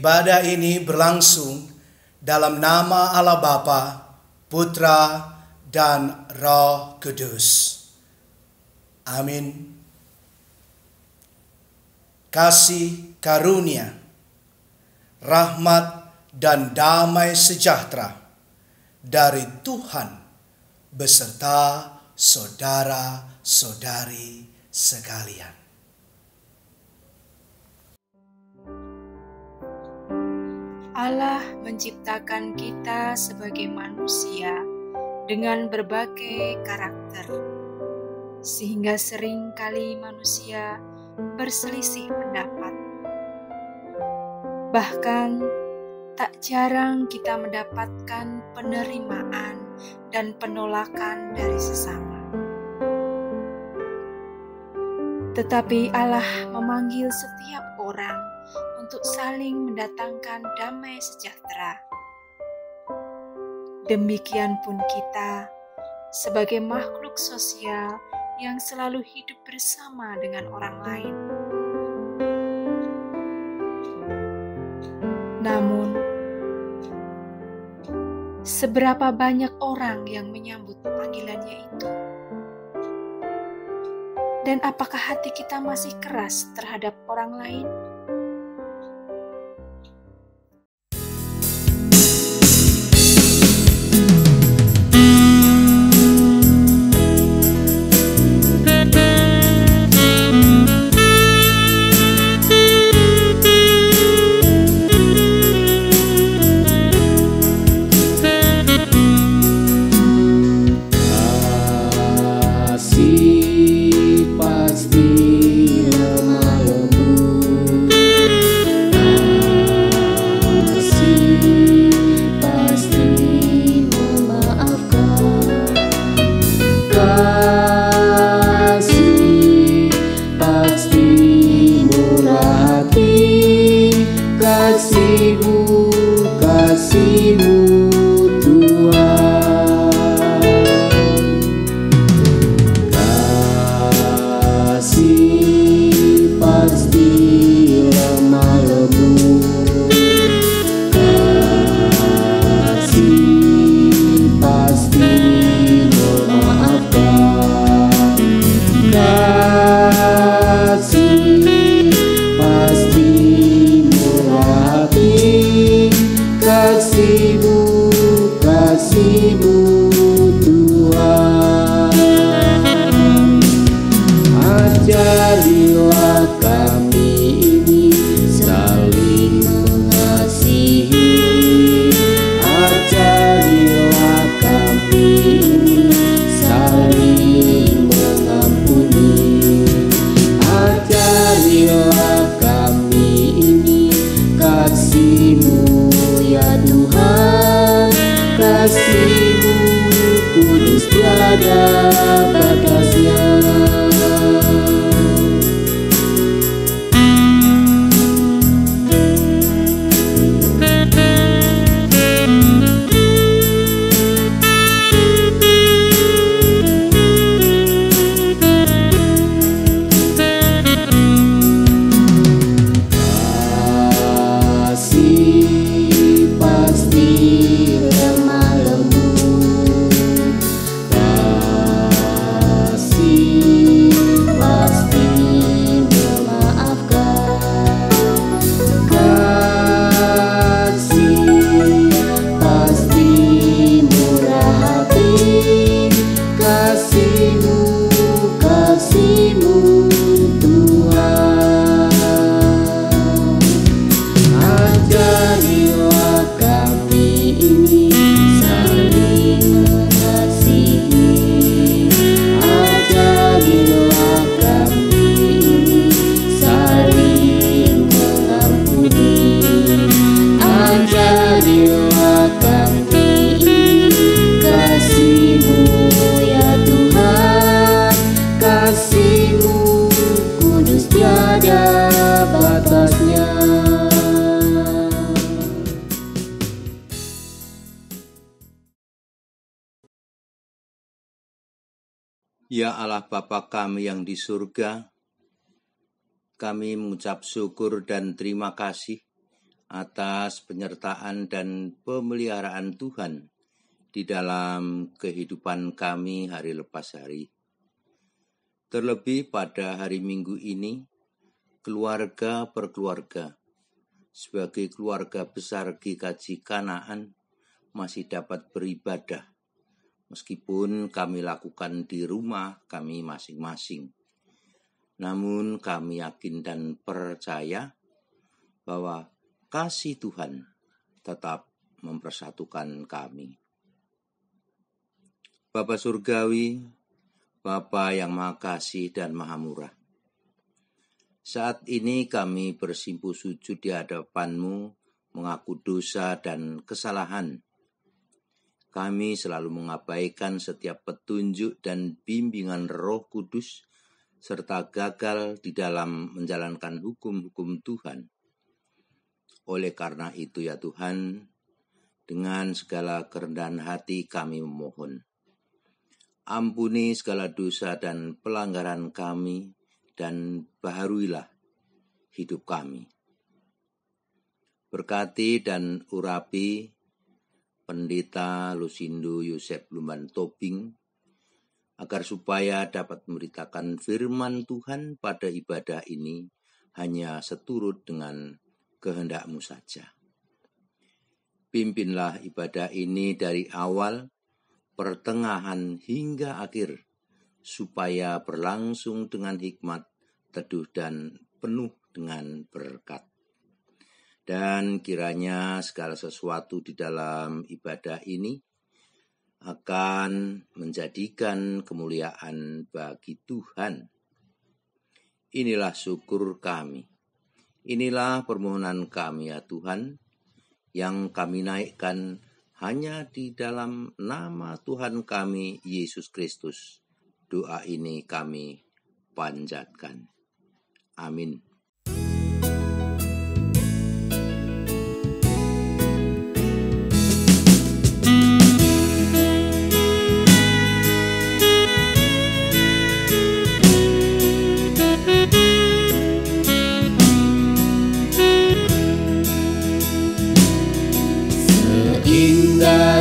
Ibadah ini berlangsung dalam nama Allah Bapa, Putra, dan Roh Kudus. Amin. Kasih karunia, rahmat, dan damai sejahtera dari Tuhan beserta saudara-saudari sekalian. Allah menciptakan kita sebagai manusia dengan berbagai karakter, sehingga sering kali manusia berselisih pendapat. Bahkan tak jarang kita mendapatkan penerimaan dan penolakan dari sesama. Tetapi Allah memanggil setiap orang untuk saling mendatangkan damai sejahtera. Demikian pun kita, sebagai makhluk sosial yang selalu hidup bersama dengan orang lain. Namun, seberapa banyak orang yang menyambut panggilannya itu? Dan apakah hati kita masih keras terhadap orang lain? Ya Allah Bapa kami yang di surga, kami mengucap syukur dan terima kasih atas penyertaan dan pemeliharaan Tuhan di dalam kehidupan kami hari lepas hari. Terlebih pada hari Minggu ini, keluarga per keluarga, sebagai keluarga besar GKJ Kanaan, masih dapat beribadah, meskipun kami lakukan di rumah kami masing-masing. Namun kami yakin dan percaya bahwa kasih Tuhan tetap mempersatukan kami. Bapa Surgawi, Bapa yang Maha Kasih dan Maha Murah, saat ini kami bersimpuh sujud di hadapan-Mu, mengaku dosa dan kesalahan. Kami selalu mengabaikan setiap petunjuk dan bimbingan Roh Kudus, serta gagal di dalam menjalankan hukum-hukum Tuhan. Oleh karena itu ya Tuhan, dengan segala kerendahan hati kami memohon, ampuni segala dosa dan pelanggaran kami, dan baharuilah hidup kami. Berkati dan urapi Pendeta Lusindo Yosef Lumban Tobing, agar supaya dapat memberitakan firman Tuhan pada ibadah ini hanya seturut dengan kehendak-Mu saja. Pimpinlah ibadah ini dari awal, pertengahan hingga akhir, supaya berlangsung dengan hikmat, teduh dan penuh dengan berkat. Dan kiranya segala sesuatu di dalam ibadah ini akan menjadikan kemuliaan bagi Tuhan. Inilah syukur kami. Inilah permohonan kami ya Tuhan, yang kami naikkan hanya di dalam nama Tuhan kami, Yesus Kristus. Doa ini kami panjatkan. Amin.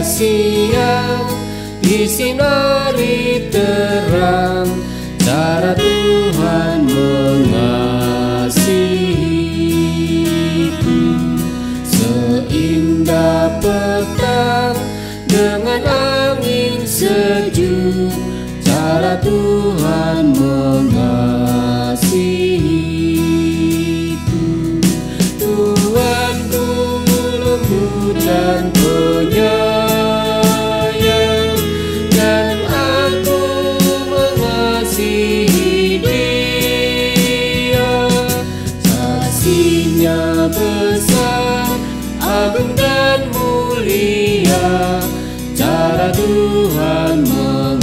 Siang disinari terang, cara Tuhan mengasihiku. Seindah petang dengan angin sejuk, cara Tuhan mengasihiku. Tuhanku lembut dan penyayang, besar, agung dan mulia, cara Tuhan mengasihiku.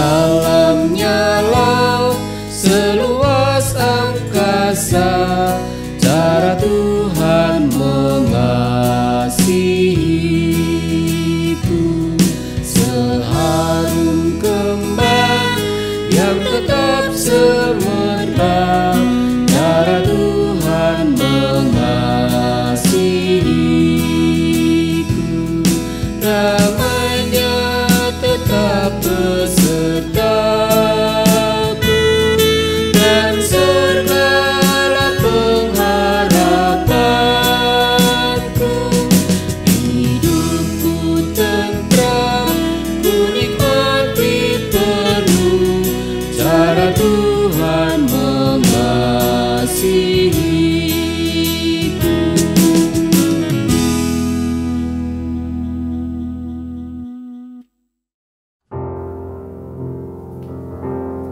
Sedalamnya laut, seluas angkasa, cara Tuhan mengasihiku. Seharum kembang yang tetap semerbak, cara Tuhan mengasihiku. Damai-Nya tetap besertaku, dan segala pengharapanku. Hidupku tentram, ku nikmati penuh, cara Tuhan mengasihiku.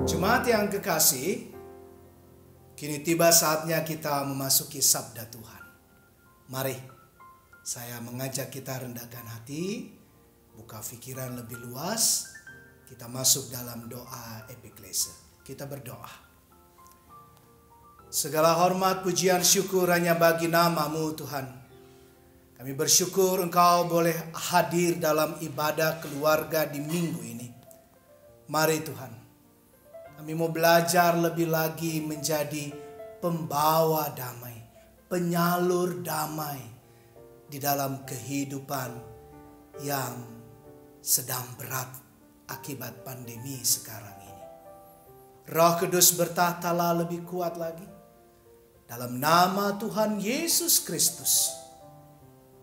Jemaat yang kekasih, kini tiba saatnya kita memasuki sabda Tuhan. Mari, saya mengajak kita rendahkan hati, buka pikiran lebih luas, kita masuk dalam doa epiklese. Kita berdoa. Segala hormat, pujian, syukur hanya bagi nama-Mu Tuhan. Kami bersyukur Engkau boleh hadir dalam ibadah keluarga di minggu ini. Mari Tuhan, kami mau belajar lebih lagi menjadi pembawa damai, penyalur damai di dalam kehidupan yang sedang berat akibat pandemi sekarang ini. Roh Kudus bertahtalah lebih kuat lagi. Dalam nama Tuhan Yesus Kristus,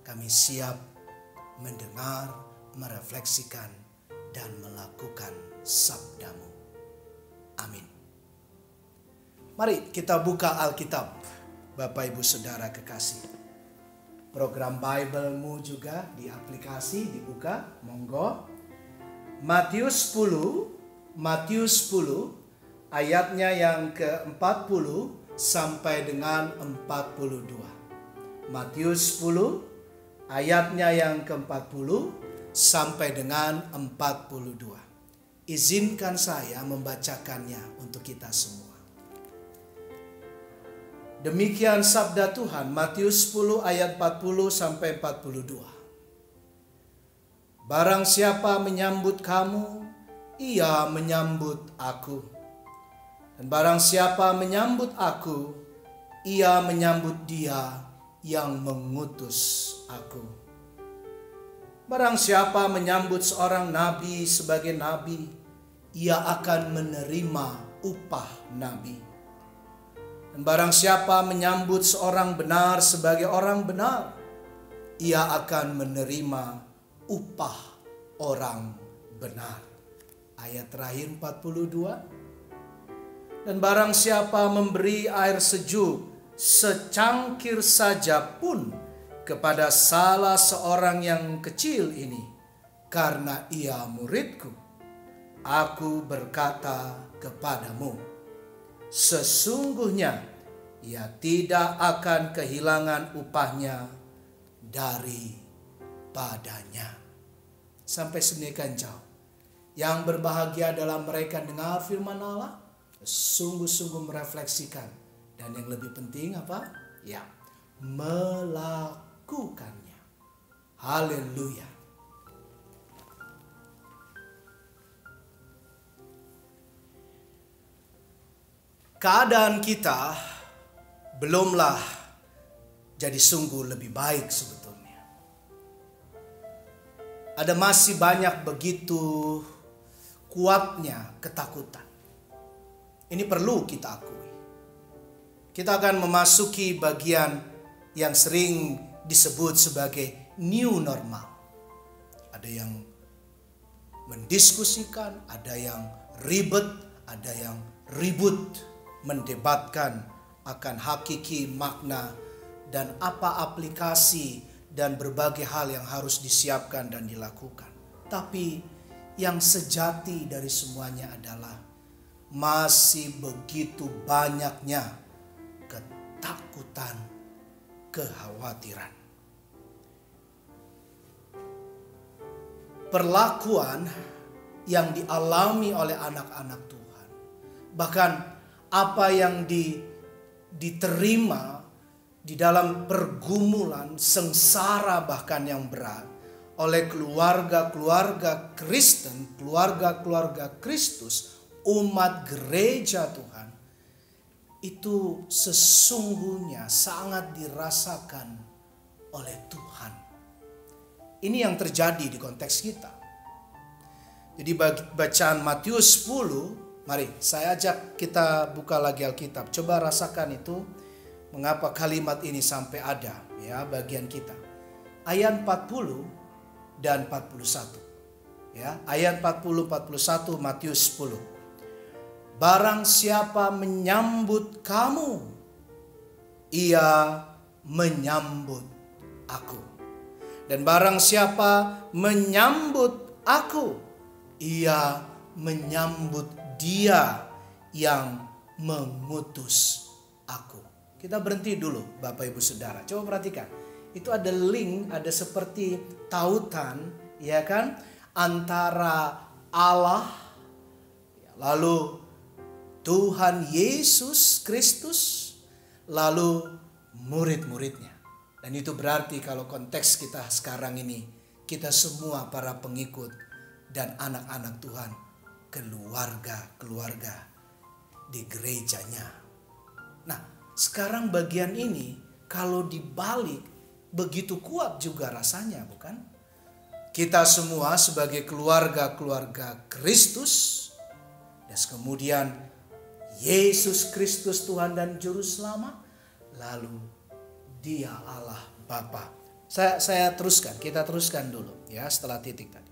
kami siap mendengar, merefleksikan, dan melakukan sabda-Mu. Amin. Mari kita buka Alkitab, Bapak Ibu Saudara kekasih. Program Bible-mu juga di aplikasi dibuka, monggo. Matius 10 ayatnya yang ke-40 sampai dengan 42. Matius 10 ayatnya yang ke-40 sampai dengan 42. Izinkan saya membacakannya untuk kita semua. Demikian sabda Tuhan, Matius 10 ayat 40 sampai 42. Barang siapa menyambut kamu, ia menyambut aku. Dan barang siapa menyambut aku, ia menyambut dia yang mengutus aku. Barang siapa menyambut seorang nabi sebagai nabi, ia akan menerima upah nabi. Dan barang siapa menyambut seorang benar sebagai orang benar, ia akan menerima upah orang benar. Ayat terakhir 42. Dan barang siapa memberi air sejuk secangkir saja pun kepada salah seorang yang kecil ini, karena ia muridku, aku berkata kepadamu, sesungguhnya ia tidak akan kehilangan upahnya daripadanya. Sampai sedemikian jauh. Yang berbahagia adalah mereka dengar firman Allah, sungguh-sungguh merefleksikan, dan yang lebih penting apa? Ya, melakukannya. Haleluya. Keadaan kita belumlah jadi sungguh lebih baik sebetulnya. Ada masih banyak begitu kuatnya ketakutan. Ini perlu kita akui. Kita akan memasuki bagian yang sering disebut sebagai new normal. Ada yang mendiskusikan, ada yang ribet, ada yang ribut, mendebatkan akan hakiki makna dan apa aplikasi dan berbagai hal yang harus disiapkan dan dilakukan. Tapi yang sejati dari semuanya adalah masih begitu banyaknya ketakutan, kekhawatiran. Perlakuan yang dialami oleh anak-anak Tuhan, bahkan apa yang diterima di dalam pergumulan, sengsara bahkan yang berat oleh keluarga-keluarga Kristen, keluarga-keluarga Kristus, umat gereja Tuhan, itu sesungguhnya sangat dirasakan oleh Tuhan. Ini yang terjadi di konteks kita. Jadi bacaan Matius 10, mari saya ajak kita buka lagi Alkitab. Coba rasakan itu, mengapa kalimat ini sampai ada ya bagian kita. Ayat 40 dan 41. Ya, ayat 40-41 Matius 10. Barang siapa menyambut kamu, ia menyambut aku. Dan barang siapa menyambut aku, ia menyambut dia yang mengutus aku. Kita berhenti dulu Bapak Ibu Saudara. Coba perhatikan. Itu ada link, ada seperti tautan, ya kan? Antara Allah, lalu Tuhan Yesus Kristus, lalu murid-muridnya. Dan itu berarti kalau konteks kita sekarang ini, kita semua para pengikut dan anak-anak Tuhan, keluarga-keluarga di gerejanya. Nah, sekarang bagian ini kalau dibalik begitu kuat juga rasanya, bukan? Kita semua sebagai keluarga-keluarga Kristus, dan kemudian Yesus Kristus Tuhan dan Juru Selamat, lalu Dia Allah Bapa. Saya teruskan, kita teruskan dulu ya setelah titik tadi.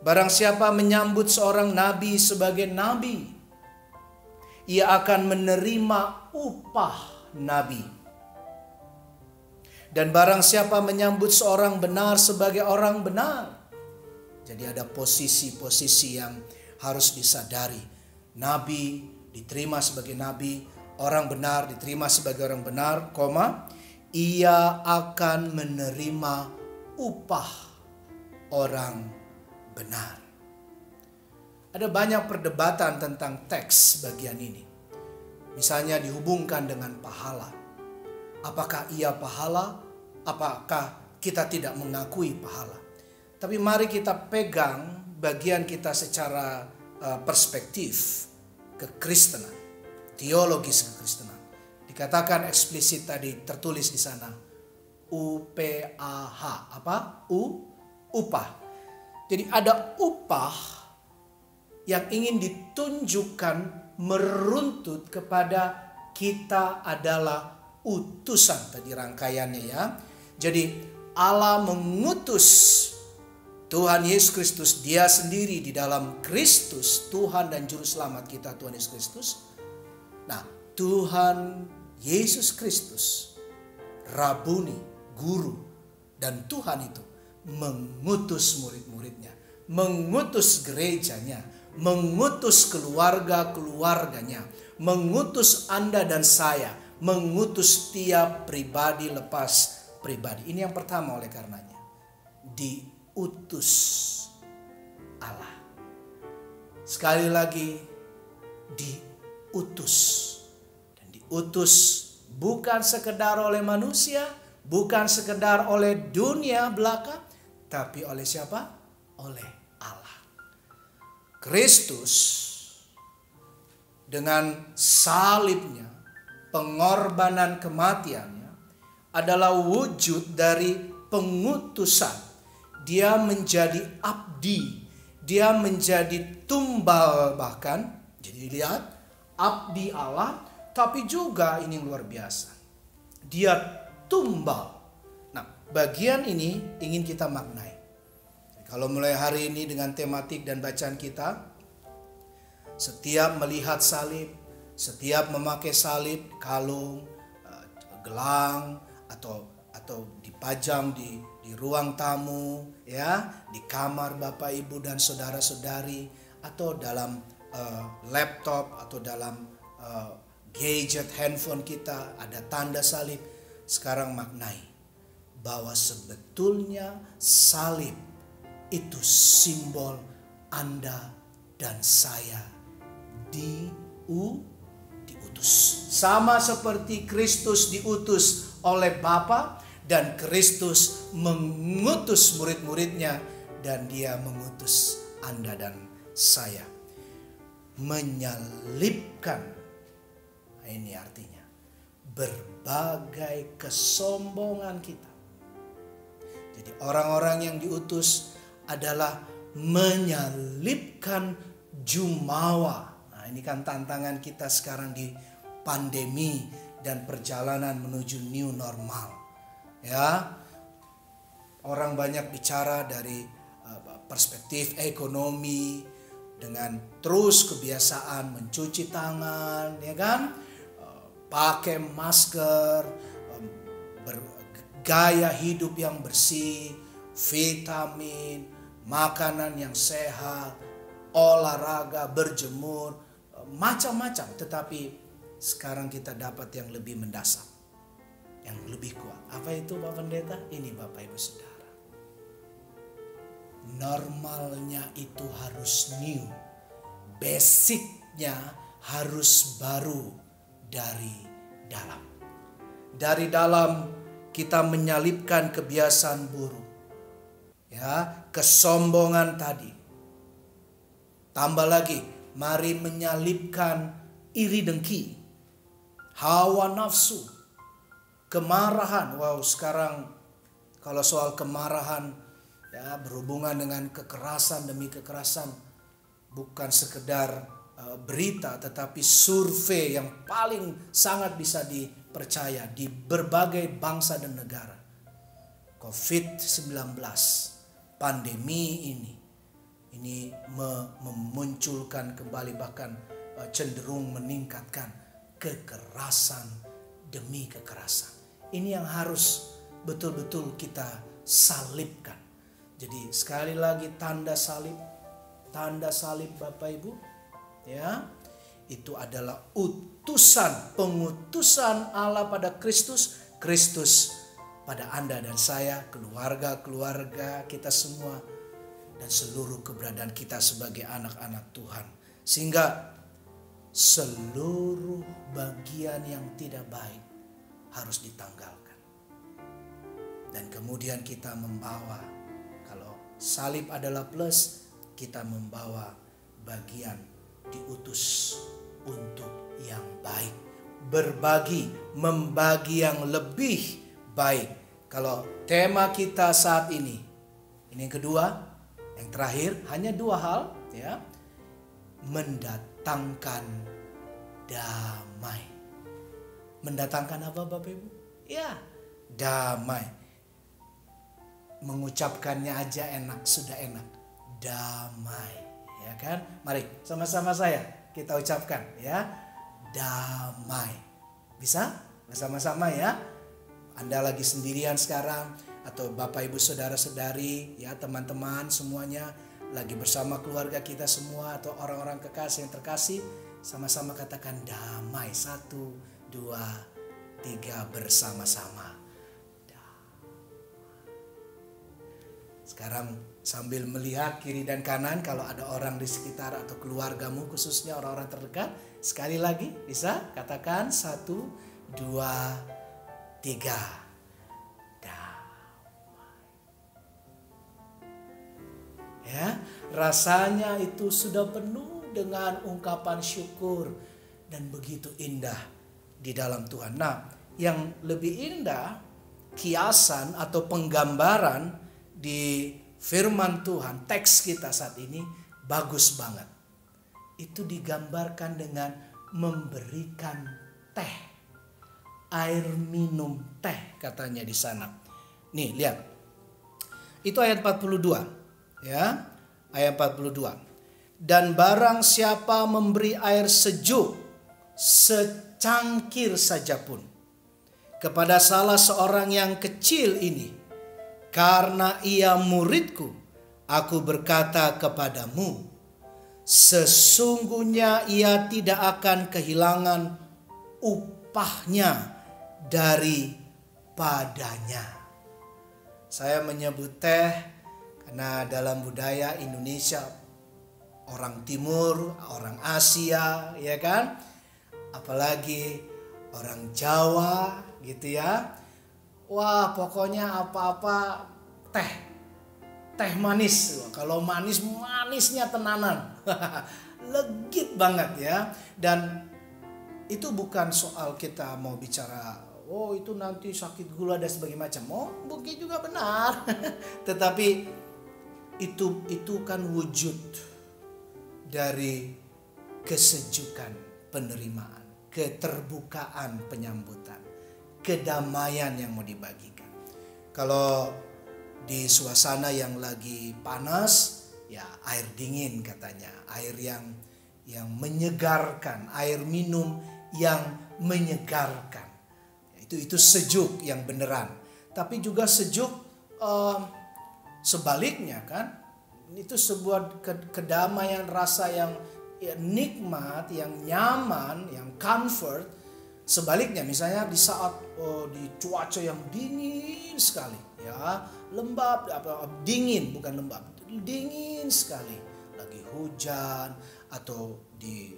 Barang siapa menyambut seorang nabi sebagai nabi, ia akan menerima upah nabi. Dan barang siapa menyambut seorang benar sebagai orang benar. Jadi ada posisi-posisi yang harus disadari. Nabi diterima sebagai nabi, orang benar diterima sebagai orang benar, ia akan menerima upah orang benar. Ada banyak perdebatan tentang teks bagian ini. Misalnya dihubungkan dengan pahala. Apakah ia pahala? Apakah kita tidak mengakui pahala? Tapi mari kita pegang bagian kita secara perspektif kekristenan, teologis kekristenan. Dikatakan eksplisit tadi, tertulis di sana UPAH. Apa? Upah. Jadi ada upah yang ingin ditunjukkan meruntut kepada kita adalah utusan. Tadi rangkaiannya ya. Jadi Allah mengutus Tuhan Yesus Kristus, Dia sendiri di dalam Kristus, Tuhan dan Juru Selamat kita Tuhan Yesus Kristus. Nah, Tuhan Yesus Kristus, Rabuni, Guru, dan Tuhan itu mengutus murid-muridnya, mengutus gerejanya, mengutus keluarga-keluarganya, mengutus Anda dan saya, mengutus tiap pribadi lepas pribadi. Ini yang pertama oleh karenanya. Diutus Allah. Sekali lagi, diutus. Dan diutus bukan sekedar oleh manusia, bukan sekedar oleh dunia belaka, tapi oleh siapa? Oleh Allah. Kristus dengan salibnya, pengorbanan kematiannya adalah wujud dari pengutusan. Dia menjadi abdi, dia menjadi tumbal bahkan. Jadi lihat, abdi Allah, tapi juga ini luar biasa, dia tumbal. Nah, bagian ini ingin kita maknai. Kalau mulai hari ini dengan tematik dan bacaan kita, setiap melihat salib, setiap memakai salib, kalung, gelang, atau dipajang di ruang tamu, ya, di kamar Bapak Ibu dan saudara-saudari, atau dalam laptop atau dalam gadget handphone kita ada tanda salib. Sekarang maknai bahwa sebetulnya salib itu simbol Anda dan saya diutus. Sama seperti Kristus diutus oleh Bapa dan Kristus mengutus murid-muridnya, dan Dia mengutus Anda dan saya. Menyalibkan, ini artinya berbagai kesombongan kita. Jadi orang-orang yang diutus adalah menyalibkan jumawa. Nah, ini kan tantangan kita sekarang di pandemi dan perjalanan menuju new normal. Ya, orang banyak bicara dari perspektif ekonomi dengan terus kebiasaan mencuci tangan, ya kan, pakai masker, bergaya hidup yang bersih, vitamin, makanan yang sehat, olahraga, berjemur, macam-macam. Tetapi sekarang kita dapat yang lebih mendasar, yang lebih kuat. Apa itu Pak Pendeta? Ini Bapak Ibu Saudara. Normalnya itu harus new. Basicnya harus baru dari dalam. Dari dalam kita menyalipkan kebiasaan buruk. Ya, kesombongan tadi. Tambah lagi, mari menyalipkan iri dengki, hawa nafsu, kemarahan. Wow, sekarang kalau soal kemarahan ya berhubungan dengan kekerasan demi kekerasan, bukan sekedar berita tetapi survei yang paling sangat bisa dipercaya di berbagai bangsa dan negara. COVID-19, pandemi ini memunculkan kembali, bahkan cenderung meningkatkan kekerasan demi kekerasan. Ini yang harus betul-betul kita salibkan. Jadi sekali lagi tanda salib Bapak Ibu, ya, itu adalah pengutusan Allah pada Kristus pada Anda dan saya, keluarga kita semua, dan seluruh keberadaan kita sebagai anak-anak Tuhan. Sehingga seluruh bagian yang tidak baik harus ditanggalkan. Dan kemudian kita membawa, kalau salib adalah plus, kita membawa bagian diutus untuk yang baik. Membagi yang lebih baik. Kalau tema kita saat ini yang kedua, yang terakhir, hanya dua hal, ya. Mendatangkan damai. Mendatangkan apa Bapak Ibu? Ya, damai. Mengucapkannya aja enak, sudah enak. Damai, ya kan? Mari sama-sama saya kita ucapkan, ya. Damai. Bisa? Bersama-sama ya. Anda lagi sendirian sekarang, atau Bapak Ibu saudara-saudari, ya teman-teman semuanya lagi bersama keluarga kita semua atau orang-orang kekasih yang terkasih, sama-sama katakan damai. 1, 2, 3 bersama-sama. Sekarang sambil melihat kiri dan kanan, kalau ada orang di sekitar atau keluargamu, khususnya orang-orang terdekat, sekali lagi bisa katakan 1, 2, 3. Ya, rasanya itu sudah penuh dengan ungkapan syukur dan begitu indah di dalam Tuhan. Nah, yang lebih indah, kiasan atau penggambaran di firman Tuhan, teks kita saat ini bagus banget. Itu digambarkan dengan memberikan teh, air minum teh katanya di sana. Nih, lihat. Itu ayat 42. Ya, ayat 42. Dan barang siapa memberi air sejuk secangkir saja pun kepada salah seorang yang kecil ini, karena ia muridku, aku berkata kepadamu, sesungguhnya ia tidak akan kehilangan upahnya daripadanya. Saya menyebut teh karena dalam budaya Indonesia, orang Timur, orang Asia, ya kan? Apalagi orang Jawa gitu ya. Wah, pokoknya apa-apa teh manis. Kalau manisnya tenanan. Legit banget ya. Dan itu bukan soal kita mau bicara, oh itu nanti sakit gula dan sebagainya macam. Oh, mungkin juga benar. Tetapi itu kan wujud dari kesejukan penerimaan, keterbukaan penyambutan, kedamaian yang mau dibagikan. Kalau di suasana yang lagi panas, ya air dingin katanya, air yang menyegarkan, air minum yang menyegarkan. Itu sejuk yang beneran. Tapi juga sejuk sebaliknya kan, itu sebuah kedamaian, rasa yang nikmat, yang nyaman, yang comfort. Sebaliknya misalnya di saat di cuaca yang dingin sekali, ya lembab, dingin bukan lembab, dingin sekali, lagi hujan atau di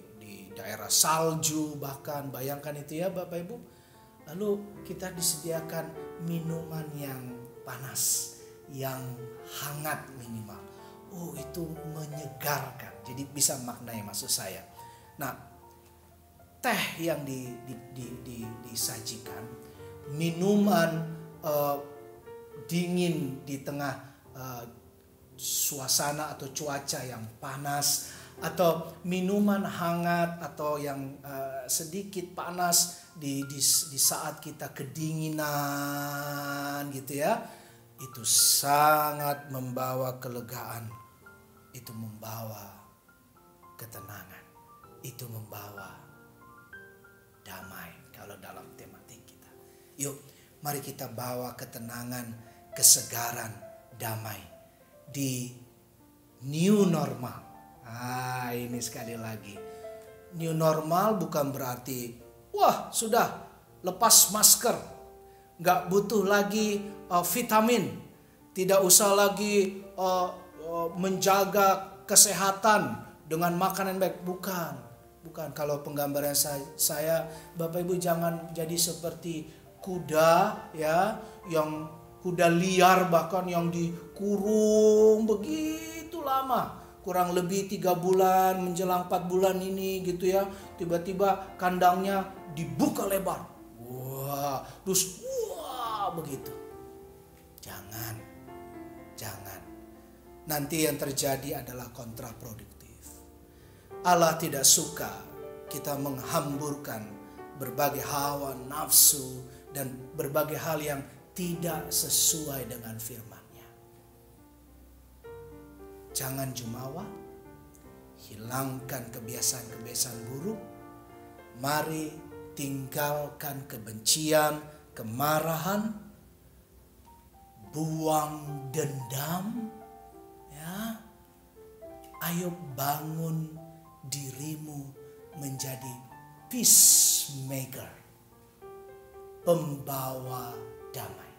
daerah salju bahkan, bayangkan itu ya Bapak Ibu. Lalu kita disediakan minuman yang panas, yang hangat minimal. Oh, itu menyegarkan. Jadi bisa maknai maksud saya. Nah, teh yang disajikan, minuman dingin di tengah suasana atau cuaca yang panas, atau minuman hangat atau yang sedikit panas di saat kita kedinginan gitu ya, itu sangat membawa kelegaan, itu membawa ketenangan, itu membawa damai kalau dalam tematik kita. Yuk, mari kita bawa ketenangan, kesegaran, damai di new normal. Ini sekali lagi, new normal bukan berarti wah sudah lepas masker, gak butuh lagi vitamin, tidak usah lagi menjaga kesehatan dengan makanan baik. Bukan. Kalau penggambaran saya, Bapak Ibu jangan jadi seperti kuda ya, yang kuda liar bahkan yang dikurung begitu lama. Kurang lebih 3 bulan menjelang 4 bulan ini gitu ya. Tiba-tiba kandangnya dibuka lebar. Wah, terus begitu. Jangan. Nanti yang terjadi adalah kontraproduktif. Allah tidak suka kita menghamburkan berbagai hawa nafsu dan berbagai hal yang tidak sesuai dengan firman-Nya. Jangan jumawa, hilangkan kebiasaan-kebiasaan buruk. Mari tinggalkan kebencian, kemarahan, buang dendam, ya. Ayo bangun dirimu menjadi peacemaker, pembawa damai.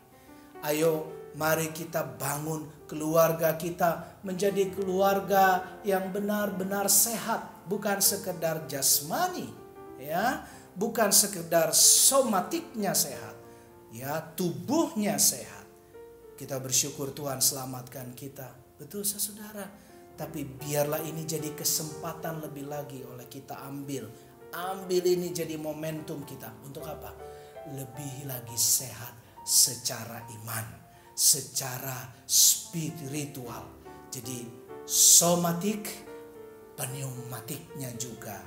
Ayo mari kita bangun keluarga kita menjadi keluarga yang benar-benar sehat, bukan sekedar jasmani, ya, bukan sekedar somatiknya sehat, ya, tubuhnya sehat. Kita bersyukur Tuhan selamatkan kita, betul saudara. Tapi biarlah ini jadi kesempatan lebih lagi oleh kita ambil ini jadi momentum kita untuk apa? Lebih lagi sehat secara iman, secara spiritual. Jadi somatik, pneumatiknya juga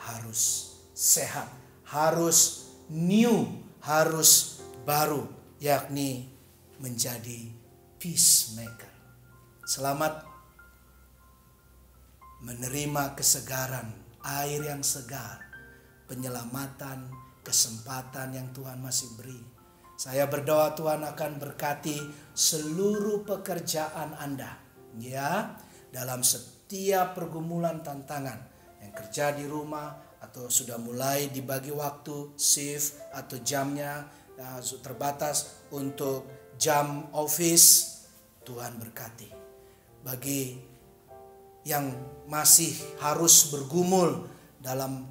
harus sehat, harus new, harus baru, yakni menjadi peacemaker. Selamat menerima kesegaran, air yang segar, penyelamatan, kesempatan yang Tuhan masih beri. Saya berdoa Tuhan akan berkati seluruh pekerjaan Anda, ya, dalam setiap pergumulan tantangan, yang kerja di rumah atau sudah mulai dibagi waktu shift atau jamnya terbatas untuk jam office. Tuhan berkati. Bagi yang masih harus bergumul dalam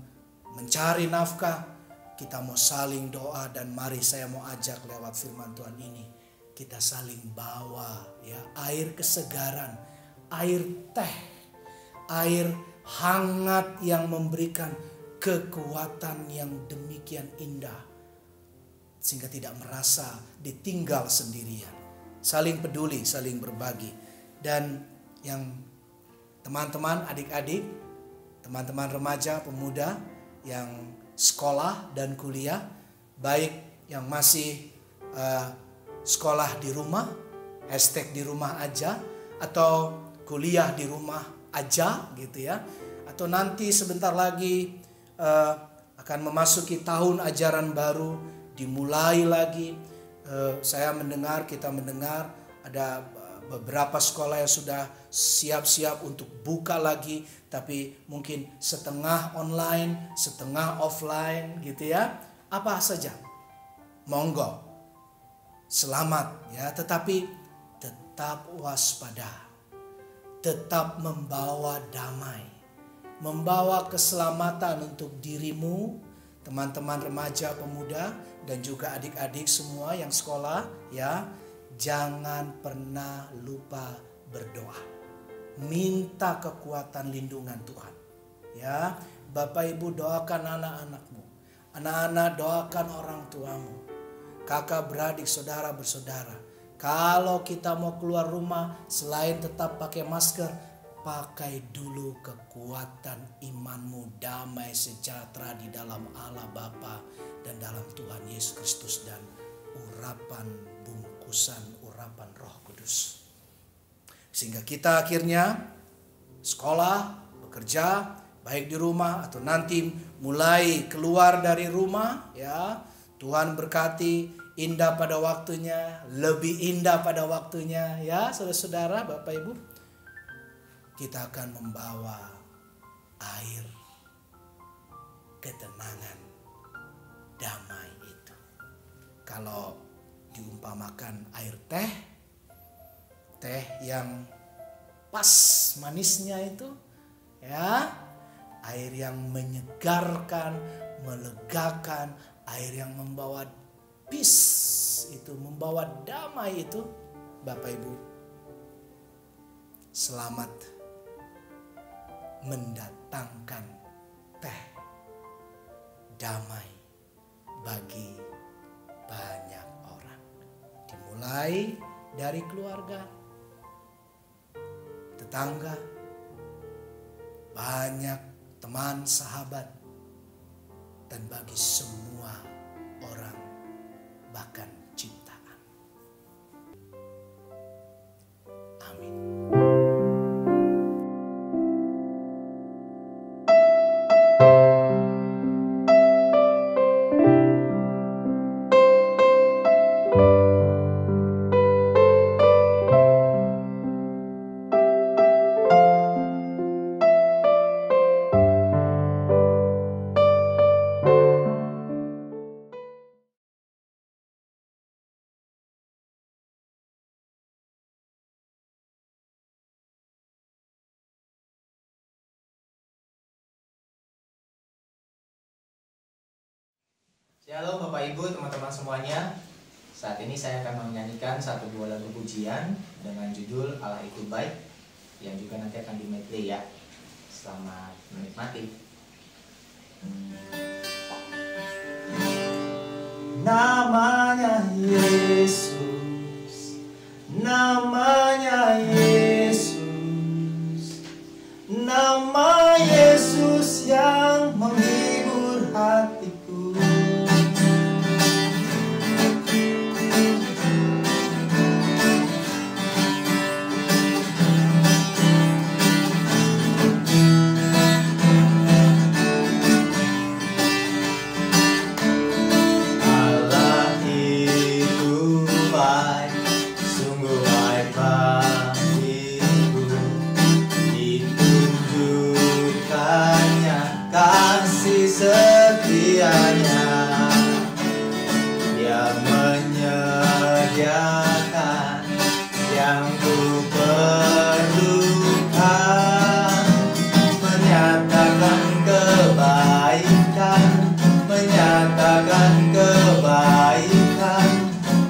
mencari nafkah, kita mau saling doa, dan mari saya mau ajak lewat firman Tuhan ini, kita saling bawa ya air kesegaran, air teh, air hangat yang memberikan kekuatan yang demikian indah, sehingga tidak merasa ditinggal sendirian. Saling peduli, saling berbagi. Dan yang teman-teman, adik-adik, teman-teman remaja, pemuda yang sekolah dan kuliah, baik yang masih sekolah di rumah, hashtag di rumah aja, atau kuliah di rumah aja gitu ya, atau nanti sebentar lagi akan memasuki tahun ajaran baru, dimulai lagi. Kita mendengar ada beberapa sekolah yang sudah siap-siap untuk buka lagi, tapi mungkin setengah online, setengah offline gitu ya. Apa saja, monggo, selamat ya. Tetapi tetap waspada, tetap membawa damai, membawa keselamatan untuk dirimu, teman-teman remaja, pemuda, dan juga adik-adik semua yang sekolah, ya, jangan pernah lupa berdoa. Minta kekuatan lindungan Tuhan. Ya, Bapak Ibu doakan anak-anakmu. Anak-anak doakan orang tuamu. Kakak beradik, saudara bersaudara. Kalau kita mau keluar rumah, selain tetap pakai masker, pakai dulu kekuatan imanmu, damai sejahtera di dalam Allah Bapa dan dalam Tuhan Yesus Kristus, dan urapan bungkusan urapan Roh Kudus. Sehingga kita akhirnya sekolah, bekerja, baik di rumah atau nanti mulai keluar dari rumah, ya, Tuhan berkati, indah pada waktunya, lebih indah pada waktunya, ya saudara-saudara, Bapak Ibu. Kita akan membawa air ketenangan, damai itu. Kalau diumpamakan air teh yang pas manisnya itu, ya, air yang menyegarkan, melegakan, air yang membawa peace itu, membawa damai itu, Bapak Ibu. Selamat mendatangkan teh damai bagi banyak orang. Dimulai dari keluarga, tetangga, banyak teman, sahabat, dan bagi semua orang, bahkan ciptaan. Amin. Shalom Bapak Ibu, teman-teman semuanya. Saat ini saya akan menyanyikan satu buah lagu pujian dengan judul Allah Itu Baik, yang juga nanti akan di medley ya. Selamat menikmati. Namanya Yesus, namanya Yesus, nama Yesus yang menghibur hatiku.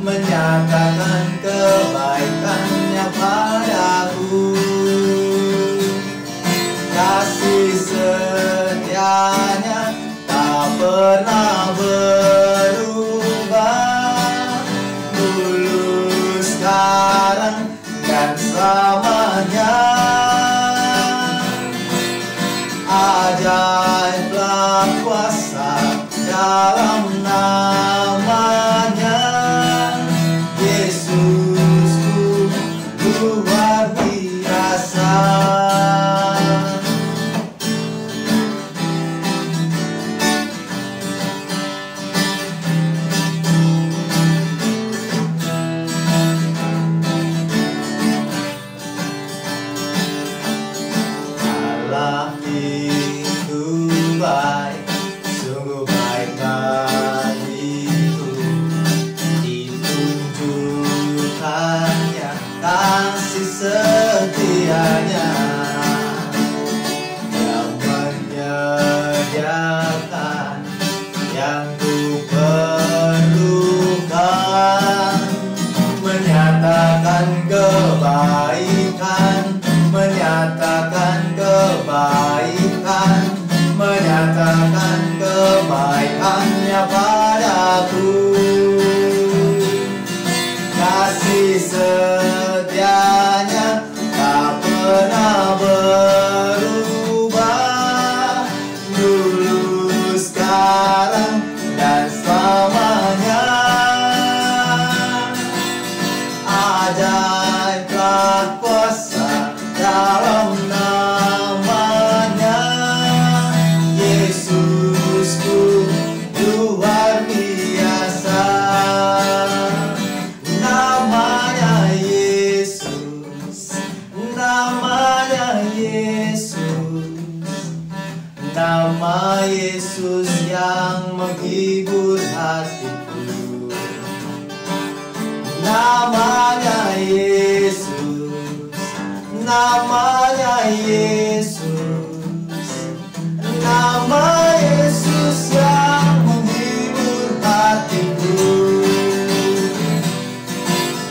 Menyatakan kebaikannya padaku, kasih setianya tak pernah berubah, dulu, sekarang, dan selamanya. Ajaiblah kuasa dalam namanya, Yesusku luar biasa. Nama Yesus yang menghibur hatiku. Namanya Yesus, namanya Yesus, nama Yesus yang menghibur hatiku.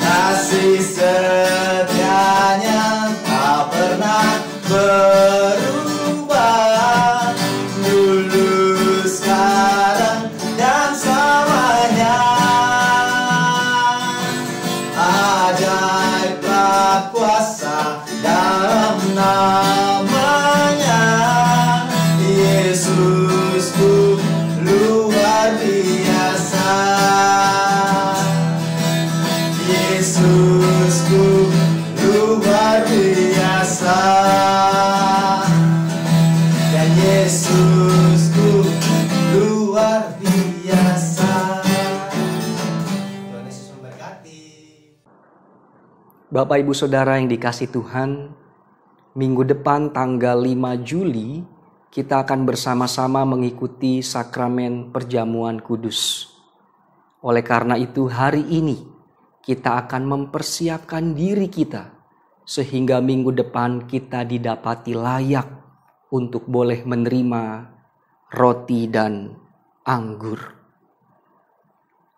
Kasih setianya tak pernah berubah, dulu, sekarang, dan selamanya. Ajaiblah kuasa dalam namanya, Yesusku luar biasa. Yesusku luar biasa, dan Yesusku luar biasa. Tuhan Yesus memberkati. Bapak Ibu Saudara yang dikasihi Tuhan, minggu depan tanggal 5 Juli kita akan bersama-sama mengikuti sakramen perjamuan kudus. Oleh karena itu hari ini kita akan mempersiapkan diri kita sehingga minggu depan kita didapati layak untuk boleh menerima roti dan anggur.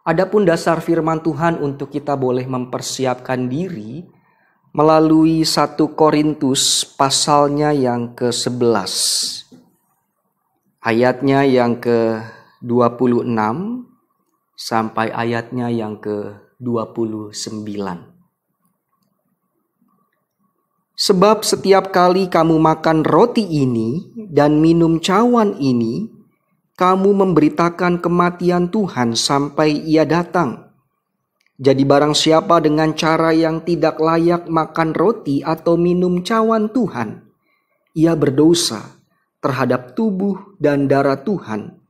Adapun dasar firman Tuhan untuk kita boleh mempersiapkan diri melalui 1 Korintus pasalnya yang ke-11. Ayatnya yang ke-26 sampai ayatnya yang ke-29. Sebab setiap kali kamu makan roti ini dan minum cawan ini, kamu memberitakan kematian Tuhan sampai Ia datang. Jadi barang siapa dengan cara yang tidak layak makan roti atau minum cawan Tuhan, ia berdosa terhadap tubuh dan darah Tuhan.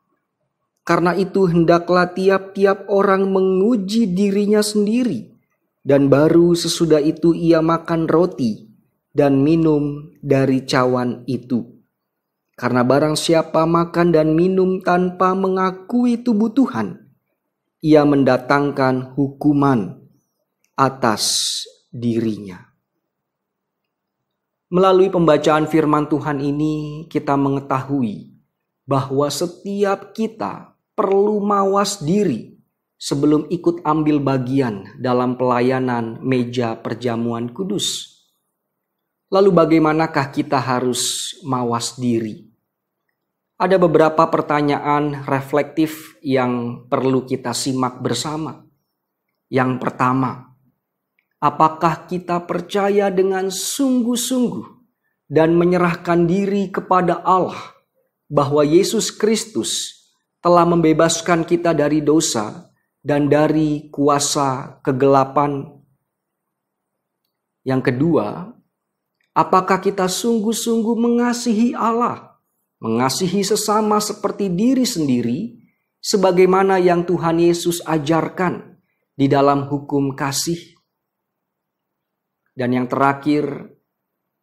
Karena itu hendaklah tiap-tiap orang menguji dirinya sendiri, dan baru sesudah itu ia makan roti dan minum dari cawan itu. Karena barang siapa makan dan minum tanpa mengakui tubuh Tuhan, ia mendatangkan hukuman atas dirinya. Melalui pembacaan firman Tuhan ini kita mengetahui bahwa setiap kita perlu mawas diri sebelum ikut ambil bagian dalam pelayanan meja perjamuan kudus. Lalu bagaimanakah kita harus mawas diri? Ada beberapa pertanyaan reflektif yang perlu kita simak bersama. Yang pertama, apakah kita percaya dengan sungguh-sungguh dan menyerahkan diri kepada Allah bahwa Yesus Kristus telah membebaskan kita dari dosa dan dari kuasa kegelapan? Yang kedua, apakah kita sungguh-sungguh mengasihi Allah, mengasihi sesama seperti diri sendiri, sebagaimana yang Tuhan Yesus ajarkan di dalam hukum kasih? Dan yang terakhir,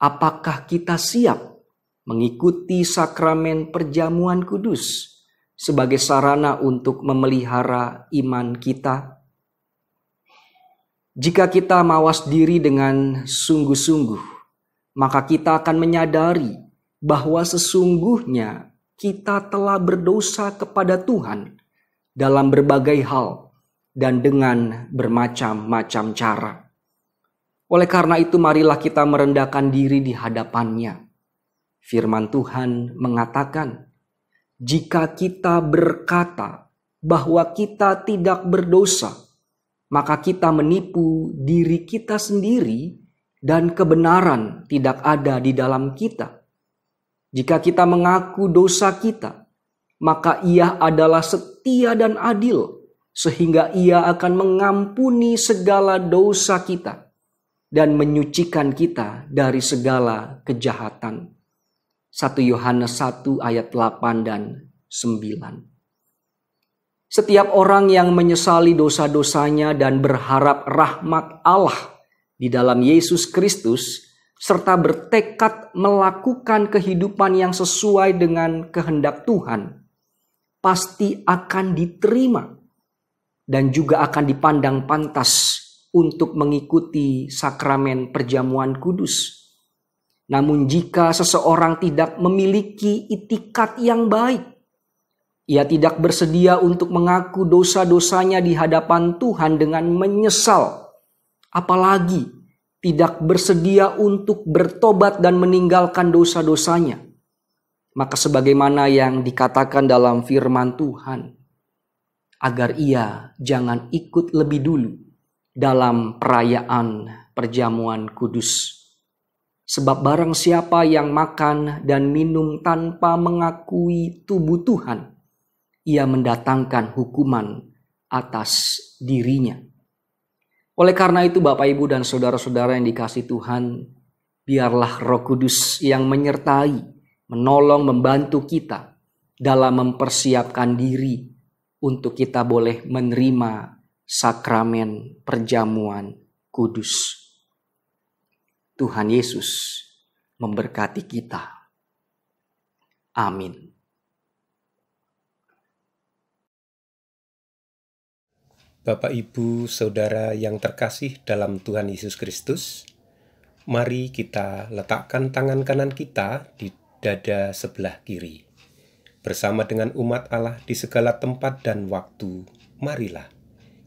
apakah kita siap mengikuti sakramen perjamuan kudus sebagai sarana untuk memelihara iman kita? Jika kita mawas diri dengan sungguh-sungguh, maka kita akan menyadari bahwa sesungguhnya kita telah berdosa kepada Tuhan dalam berbagai hal dan dengan bermacam-macam cara. Oleh karena itu marilah kita merendahkan diri di hadapan-Nya. Firman Tuhan mengatakan, jika kita berkata bahwa kita tidak berdosa, maka kita menipu diri kita sendiri dan kebenaran tidak ada di dalam kita. Jika kita mengaku dosa kita, maka Ia adalah setia dan adil, sehingga Ia akan mengampuni segala dosa kita dan menyucikan kita dari segala kejahatan. 1 Yohanes 1 ayat 8 dan 9. Setiap orang yang menyesali dosa-dosanya dan berharap rahmat Allah di dalam Yesus Kristus serta bertekad melakukan kehidupan yang sesuai dengan kehendak Tuhan, pasti akan diterima dan juga akan dipandang pantas untuk mengikuti sakramen perjamuan kudus. Namun jika seseorang tidak memiliki itikat yang baik, ia tidak bersedia untuk mengaku dosa-dosanya di hadapan Tuhan dengan menyesal, apalagi tidak bersedia untuk bertobat dan meninggalkan dosa-dosanya, maka sebagaimana yang dikatakan dalam firman Tuhan, agar ia jangan ikut lebih dulu dalam perayaan perjamuan kudus. Sebab barang siapa yang makan dan minum tanpa mengakui tubuh Tuhan, ia mendatangkan hukuman atas dirinya. Oleh karena itu Bapak Ibu dan saudara-saudara yang dikasihi Tuhan, biarlah Roh Kudus yang menyertai, menolong, membantu kita dalam mempersiapkan diri untuk kita boleh menerima sakramen perjamuan kudus. Tuhan Yesus memberkati kita. Amin. Bapak, Ibu, Saudara yang terkasih dalam Tuhan Yesus Kristus, mari kita letakkan tangan kanan kita di dada sebelah kiri. Bersama dengan umat Allah di segala tempat dan waktu, marilah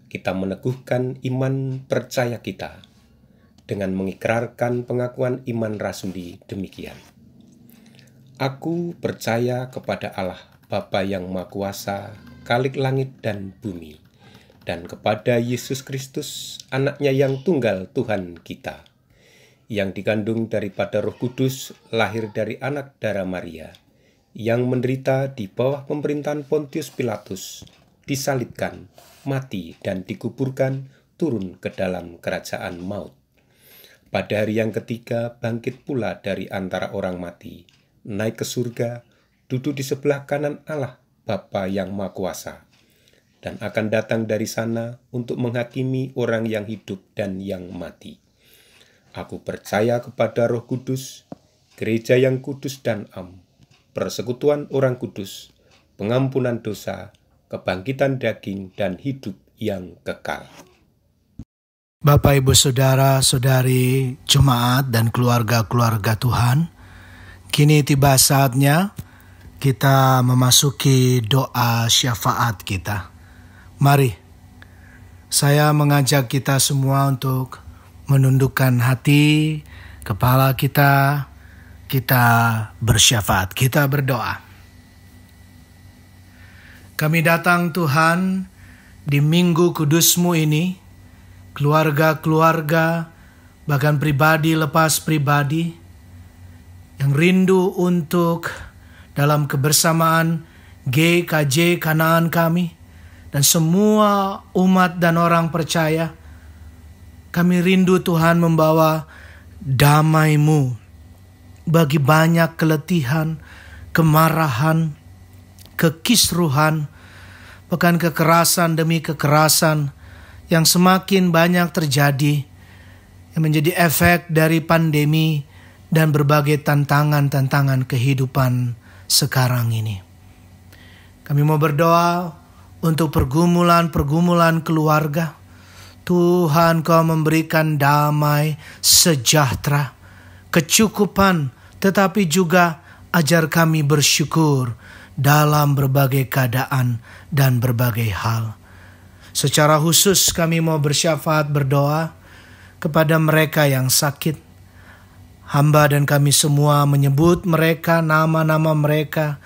kita meneguhkan iman percaya kita dengan mengikrarkan pengakuan iman rasuli demikian. Aku percaya kepada Allah, Bapa yang Maha Kuasa, Khalik langit dan bumi, dan kepada Yesus Kristus, anaknya yang tunggal Tuhan kita, yang dikandung daripada Roh Kudus, lahir dari anak darah Maria, yang menderita di bawah pemerintahan Pontius Pilatus, disalibkan, mati dan dikuburkan, turun ke dalam kerajaan maut. Pada hari yang ketiga bangkit pula dari antara orang mati, naik ke surga, duduk di sebelah kanan Allah, Bapa yang Maha Kuasa, dan akan datang dari sana untuk menghakimi orang yang hidup dan yang mati. Aku percaya kepada Roh Kudus, gereja yang kudus dan am, persekutuan orang kudus, pengampunan dosa, kebangkitan daging, dan hidup yang kekal. Bapak, Ibu, Saudara-saudari, jemaat dan keluarga-keluarga Tuhan, kini tiba saatnya kita memasuki doa syafaat kita. Mari, saya mengajak kita semua untuk menundukkan hati, kepala kita bersyafaat, kita berdoa. Kami datang Tuhan di minggu kudus-Mu ini, keluarga-keluarga, bahkan pribadi lepas pribadi, yang rindu untuk dalam kebersamaan GKJ Kanaan kami, dan semua umat dan orang percaya, kami rindu Tuhan membawa damai-Mu bagi banyak keletihan, kemarahan, kekisruhan, bahkan kekerasan demi kekerasan yang semakin banyak terjadi, yang menjadi efek dari pandemi dan berbagai tantangan-tantangan kehidupan sekarang ini. Kami mau berdoa untuk pergumulan-pergumulan keluarga. Tuhan, Kau memberikan damai, sejahtera, kecukupan, tetapi juga ajar kami bersyukur dalam berbagai keadaan dan berbagai hal. Secara khusus kami mau bersyafaat berdoa kepada mereka yang sakit. Hamba dan kami semua menyebut mereka, nama-nama mereka.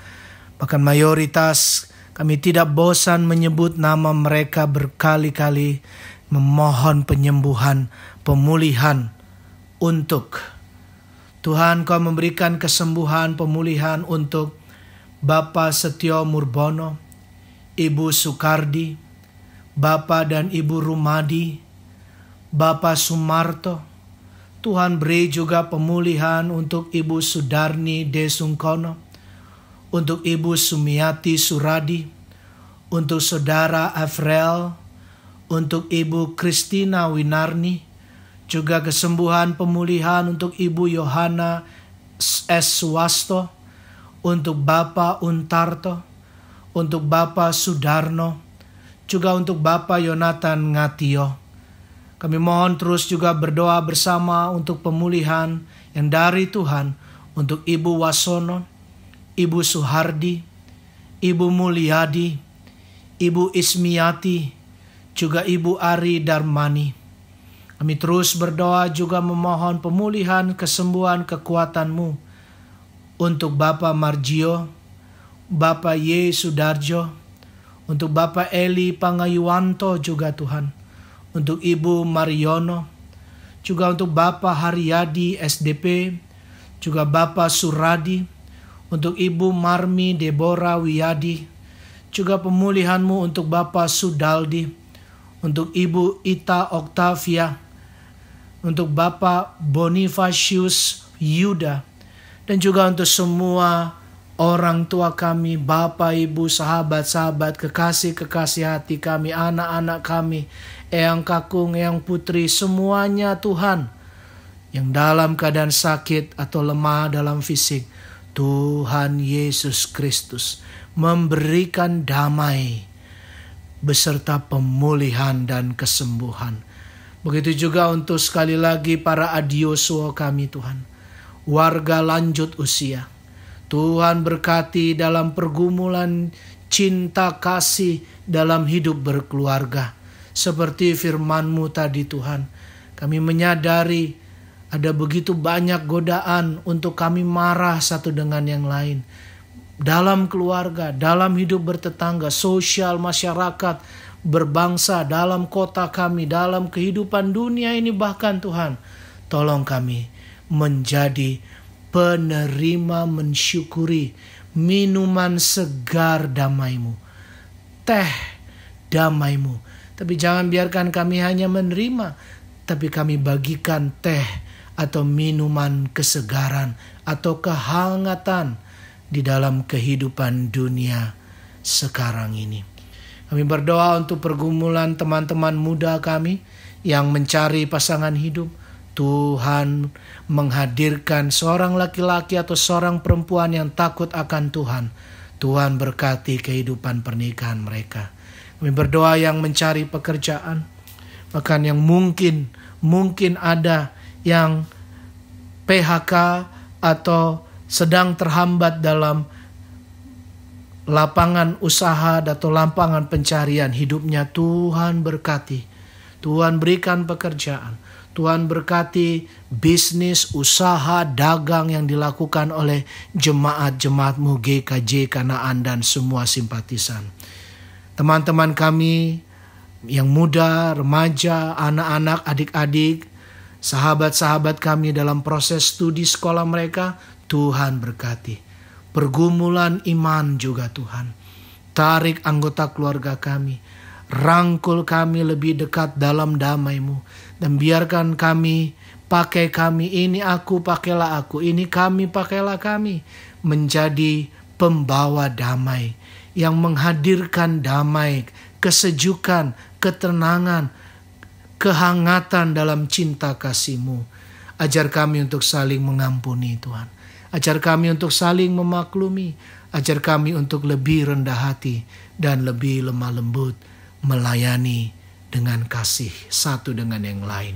Bahkan mayoritas kami tidak bosan menyebut nama mereka berkali-kali, memohon penyembuhan, pemulihan untuk Tuhan. Kau memberikan kesembuhan, pemulihan untuk Bapak Setio Murbono, Ibu Sukardi, Bapak dan Ibu Rumadi, Bapak Sumarto. Tuhan beri juga pemulihan untuk Ibu Sudarni Desungkono, untuk Ibu Sumiati Suradi, untuk Saudara Afriel, untuk Ibu Kristina Winarni, Juga kesembuhan pemulihan untuk Ibu Yohana S. Suwasto, untuk Bapak Untarto, untuk Bapak Sudarno, juga untuk Bapak Yonatan Ngatio. Kami mohon terus juga berdoa bersama untuk pemulihan yang dari Tuhan untuk Ibu Wasono, Ibu Suhardi, Ibu Mulyadi, Ibu Ismiati, juga Ibu Ari Darmani. Kami terus berdoa juga memohon pemulihan, kesembuhan, kekuatan-Mu untuk Bapak Margio, Bapak Y. Sudarjo, untuk Bapak Eli Pangayuwanto juga Tuhan, untuk Ibu Mariono, juga untuk Bapak Haryadi SDP, juga Bapak Suradi, untuk Ibu Marmi Deborah Wiyadi, juga pemulihan-Mu untuk Bapak Sudaldi, untuk Ibu Ita Octavia, untuk Bapak Bonifacius Yuda, dan juga untuk semua orang tua kami, Bapak, Ibu, sahabat-sahabat, kekasih-kekasih hati kami, anak-anak kami, eyang kakung, eyang putri, semuanya Tuhan, yang dalam keadaan sakit atau lemah dalam fisik, Tuhan Yesus Kristus memberikan damai beserta pemulihan dan kesembuhan. Begitu juga untuk sekali lagi para adiosuo kami Tuhan, warga lanjut usia. Tuhan berkati dalam pergumulan cinta kasih dalam hidup berkeluarga. Seperti firman-Mu tadi Tuhan, kami menyadari ada begitu banyak godaan untuk kami marah satu dengan yang lain. Dalam keluarga, dalam hidup bertetangga, sosial, masyarakat, berbangsa, dalam kota kami, dalam kehidupan dunia ini bahkan Tuhan, tolong kami menjadi penerima, mensyukuri minuman segar damai-Mu, teh damai-Mu. Tapi jangan biarkan kami hanya menerima, tapi kami bagikan teh atau minuman kesegaran atau kehangatan di dalam kehidupan dunia sekarang ini. Kami berdoa untuk pergumulan teman-teman muda kami yang mencari pasangan hidup. Tuhan menghadirkan seorang laki-laki atau seorang perempuan yang takut akan Tuhan. Tuhan berkati kehidupan pernikahan mereka. Kami berdoa yang mencari pekerjaan, bahkan yang mungkin ada yang PHK atau sedang terhambat dalam lapangan usaha atau lapangan pencarian hidupnya. Tuhan berkati, Tuhan berikan pekerjaan, Tuhan berkati bisnis, usaha, dagang yang dilakukan oleh jemaat-jemaat-Mu GKJ Kanaan dan semua simpatisan. Teman-teman kami yang muda, remaja, anak-anak, adik-adik, sahabat-sahabat kami dalam proses studi sekolah mereka, Tuhan berkati. Pergumulan iman juga Tuhan. Tarik anggota keluarga kami, rangkul kami lebih dekat dalam damai-Mu, dan biarkan kami, pakai kami, ini aku pakailah aku, ini kami pakailah kami, menjadi pembawa damai, yang menghadirkan damai, kesejukan, ketenangan, kehangatan dalam cinta kasih-Mu. Ajar kami untuk saling mengampuni Tuhan. Ajar kami untuk saling memaklumi. Ajar kami untuk lebih rendah hati dan lebih lemah lembut, melayani dengan kasih satu dengan yang lain.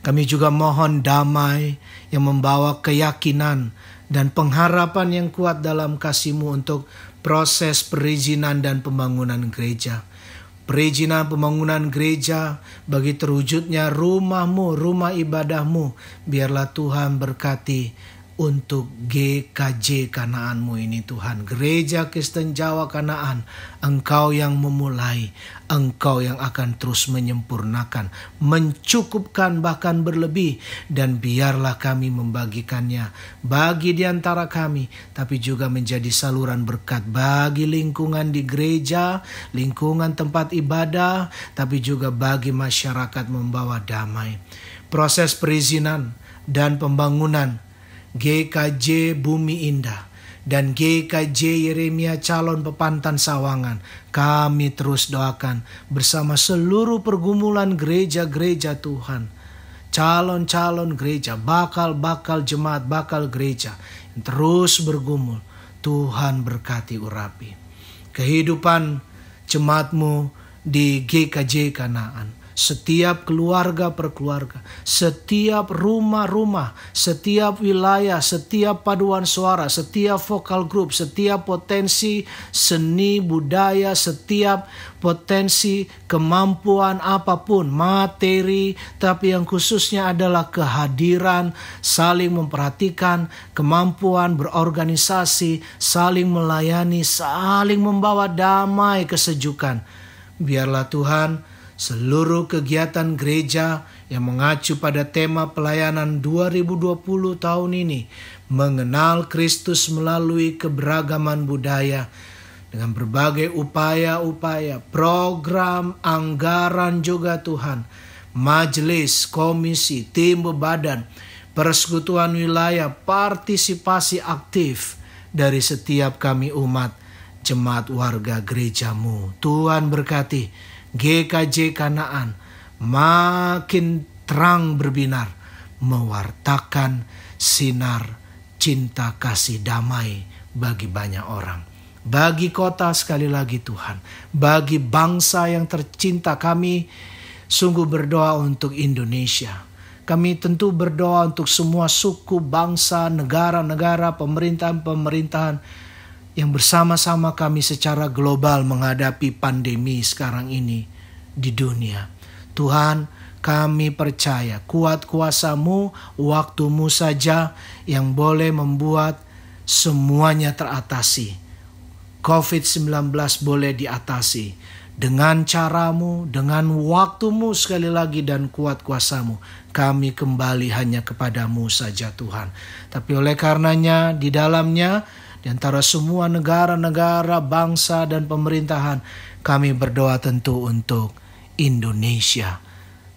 Kami juga mohon damai yang membawa keyakinan dan pengharapan yang kuat dalam kasih-Mu untuk proses perizinan dan pembangunan gereja. Perizinan pembangunan gereja bagi terwujudnya rumah-Mu, rumah ibadah-Mu. Biarlah Tuhan berkati untuk GKJ Kanaan-Mu ini Tuhan. Gereja Kristen Jawa Kanaan, Engkau yang memulai, Engkau yang akan terus menyempurnakan, mencukupkan bahkan berlebih. Dan biarlah kami membagikannya bagi di antara kami, tapi juga menjadi saluran berkat bagi lingkungan di gereja, lingkungan tempat ibadah, tapi juga bagi masyarakat membawa damai. Proses perizinan dan pembangunan GKJ Bumi Indah dan GKJ Yeremia Calon Pepantan Sawangan, kami terus doakan bersama seluruh pergumulan gereja-gereja Tuhan. calon-calon gereja, bakal jemaat, bakal gereja yang terus bergumul. Tuhan berkati urapi kehidupan jemaatmu di GKJ Kanaan. Setiap keluarga per keluarga, setiap rumah-rumah, setiap wilayah, setiap paduan suara, setiap vokal group, setiap potensi seni budaya, setiap potensi kemampuan apapun, materi, tapi yang khususnya adalah kehadiran, saling memperhatikan, kemampuan berorganisasi, saling melayani, saling membawa damai kesejukan. Biarlah Tuhan, seluruh kegiatan gereja yang mengacu pada tema pelayanan 2020 tahun ini, mengenal Kristus melalui keberagaman budaya, dengan berbagai upaya-upaya, program, anggaran juga Tuhan, majelis, komisi, tim bebadan, persekutuan wilayah, partisipasi aktif dari setiap kami umat, jemaat warga gerejamu. Tuhan berkati GKJ Kanaan makin terang berbinar, mewartakan sinar cinta kasih damai bagi banyak orang. Bagi kota sekali lagi Tuhan, bagi bangsa yang tercinta, kami sungguh berdoa untuk Indonesia. Kami tentu berdoa untuk semua suku, bangsa, negara-negara, pemerintahan-pemerintahan yang bersama-sama kami secara global menghadapi pandemi sekarang ini di dunia. Tuhan, kami percaya kuat kuasa-Mu, waktu-Mu saja yang boleh membuat semuanya teratasi. COVID-19 boleh diatasi dengan cara-Mu, dengan waktu-Mu sekali lagi dan kuat kuasa-Mu. Kami kembali hanya kepada-Mu saja Tuhan. Tapi oleh karenanya di dalamnya, di antara semua negara-negara, bangsa dan pemerintahan, kami berdoa tentu untuk Indonesia,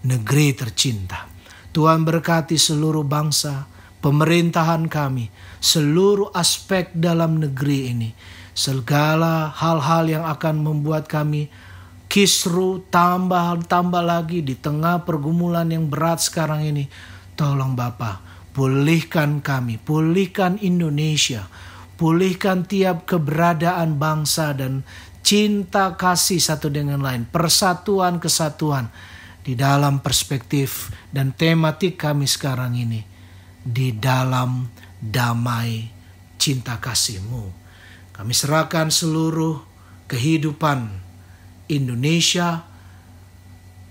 negeri tercinta. Tuhan berkati seluruh bangsa, pemerintahan kami, seluruh aspek dalam negeri ini. Segala hal-hal yang akan membuat kami kisru, tambah lagi di tengah pergumulan yang berat sekarang ini. Tolong Bapa, pulihkan kami, pulihkan Indonesia, pulihkan tiap keberadaan bangsa dan cinta kasih satu dengan lain, persatuan kesatuan di dalam perspektif dan tematik kami sekarang ini, di dalam damai cinta kasih-Mu. Kami serahkan seluruh kehidupan Indonesia,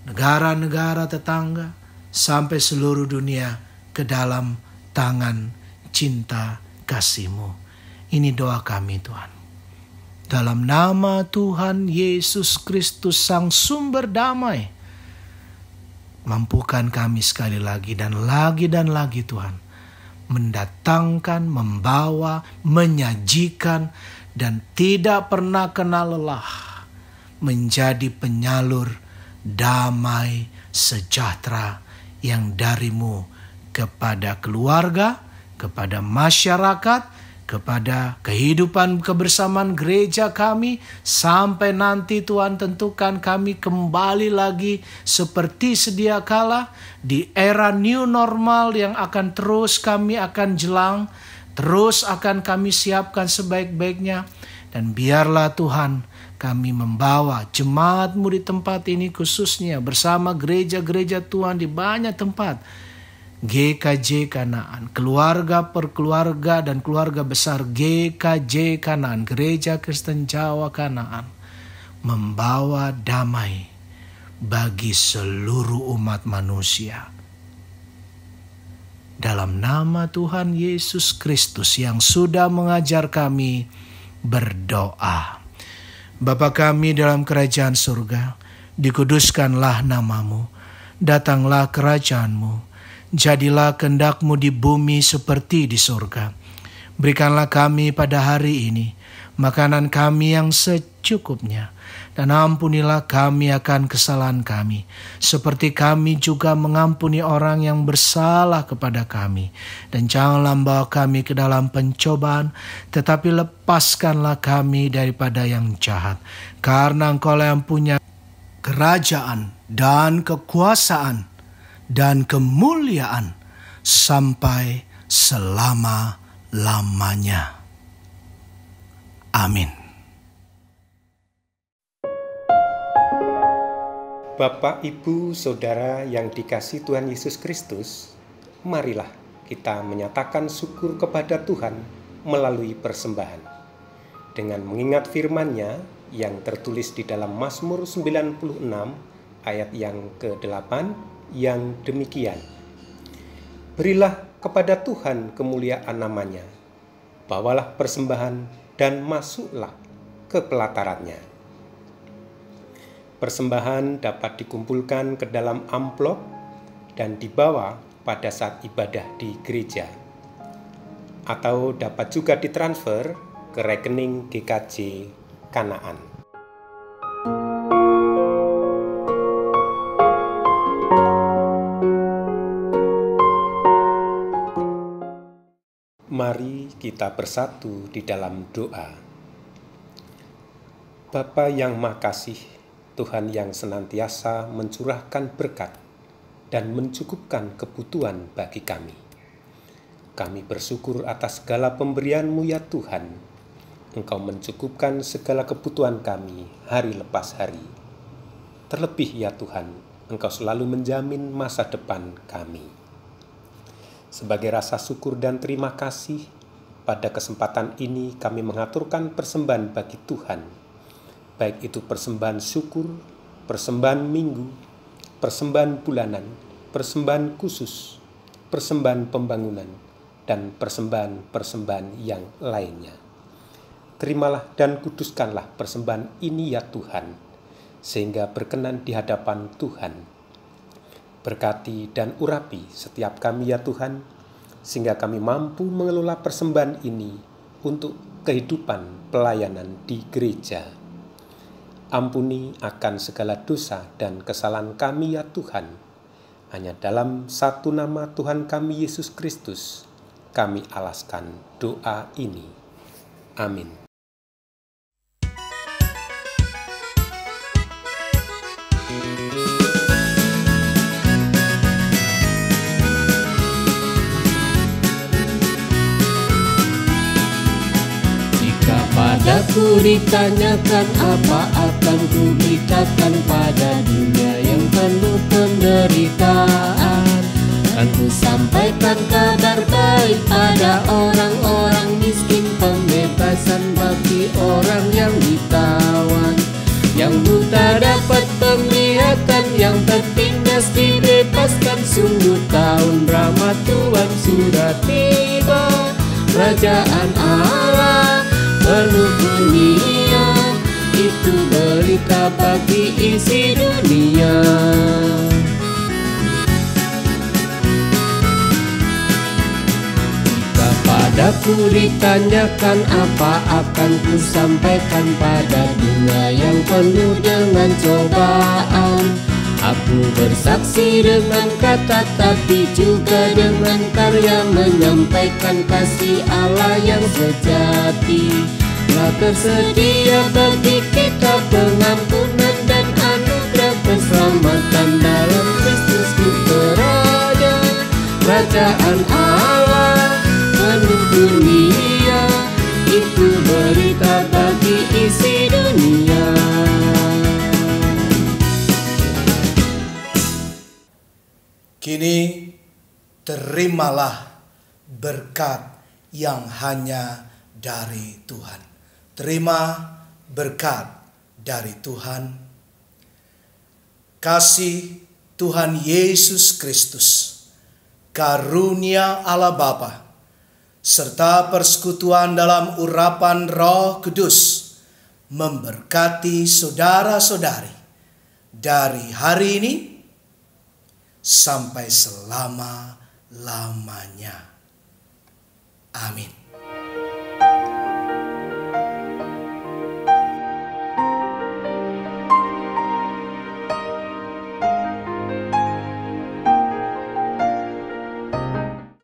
negara-negara tetangga, sampai seluruh dunia ke dalam tangan cinta kasih-Mu. Ini doa kami Tuhan. Dalam nama Tuhan Yesus Kristus Sang Sumber Damai, mampukan kami sekali lagi dan lagi Tuhan, mendatangkan, membawa, menyajikan, dan tidak pernah kenal lelah, menjadi penyalur damai sejahtera yang dari-Mu kepada keluarga, kepada masyarakat, kepada kehidupan kebersamaan gereja kami, sampai nanti Tuhan tentukan kami kembali lagi seperti sedia kala di era new normal yang akan terus kami akan jelang, terus akan kami siapkan sebaik-baiknya. Dan biarlah Tuhan kami membawa jemaat-Mu di tempat ini, khususnya bersama gereja-gereja Tuhan di banyak tempat, GKJ Kanaan, keluarga per keluarga dan keluarga besar GKJ Kanaan, Gereja Kristen Jawa Kanaan, membawa damai bagi seluruh umat manusia. Dalam nama Tuhan Yesus Kristus yang sudah mengajar kami berdoa. Bapa kami dalam kerajaan surga, dikuduskanlah nama-Mu, datanglah kerajaan-Mu, jadilah kehendak-Mu di bumi seperti di surga. Berikanlah kami pada hari ini makanan kami yang secukupnya, dan ampunilah kami akan kesalahan kami, seperti kami juga mengampuni orang yang bersalah kepada kami. Dan janganlah membawa kami ke dalam pencobaan, tetapi lepaskanlah kami daripada yang jahat. Karena Engkau yang punya kerajaan dan kekuasaan dan kemuliaan sampai selama-lamanya. Amin. Bapak, Ibu, Saudara yang dikasihi Tuhan Yesus Kristus, marilah kita menyatakan syukur kepada Tuhan melalui persembahan. Dengan mengingat firman-Nya yang tertulis di dalam Mazmur 96 ayat yang ke-8 yang demikian. Berilah kepada Tuhan kemuliaan namanya, bawalah persembahan dan masuklah ke pelatarannya. Persembahan dapat dikumpulkan ke dalam amplop dan dibawa pada saat ibadah di gereja, atau dapat juga ditransfer ke rekening GKJ Kanaan. Mari kita bersatu di dalam doa. Bapa yang Makasih, Tuhan yang senantiasa mencurahkan berkat dan mencukupkan kebutuhan bagi kami. Kami bersyukur atas segala pemberian-Mu ya Tuhan. Engkau mencukupkan segala kebutuhan kami hari lepas hari. Terlebih ya Tuhan, Engkau selalu menjamin masa depan kami. Sebagai rasa syukur dan terima kasih, pada kesempatan ini kami mengaturkan persembahan bagi Tuhan. Baik itu persembahan syukur, persembahan minggu, persembahan bulanan, persembahan khusus, persembahan pembangunan, dan persembahan-persembahan yang lainnya. Terimalah dan kuduskanlah persembahan ini ya Tuhan, sehingga berkenan di hadapan Tuhan. Berkati dan urapi setiap kami ya Tuhan, sehingga kami mampu mengelola persembahan ini untuk kehidupan pelayanan di gereja. Ampuni akan segala dosa dan kesalahan kami ya Tuhan. Hanya dalam satu nama Tuhan kami Yesus Kristus, kami alaskan doa ini. Amin. Padaku ditanyakan apa akan ku beritakan pada dunia yang penuh penderitaan. Akan ku sampaikan kabar baik pada orang-orang miskin, pembebasan bagi orang yang ditawan. Yang buta dapat penglihatan, yang tertindas dibebaskan. Sungguh tahun rahmat Tuhan sudah tiba. Kerajaan Allah penuh dunia, itu berita bagi isi dunia. Jika padaku ditanyakan apa akan ku sampaikan pada dunia yang penuh dengan cobaan. Aku bersaksi dengan kata tapi juga dengan karya, menyampaikan kasih Allah yang sejati. Telah tersedia bagi kita pengampunan dan anugerah keselamatan dalam Kristus kita Raja. Kerajaan Allah penuh dunia, itu berita bagi isi dunia. Kini terimalah berkat yang hanya dari Tuhan. Terima berkat dari Tuhan. Kasih Tuhan Yesus Kristus, karunia Allah Bapa, serta persekutuan dalam urapan Roh Kudus memberkati saudara-saudari dari hari ini sampai selama-lamanya. Amin.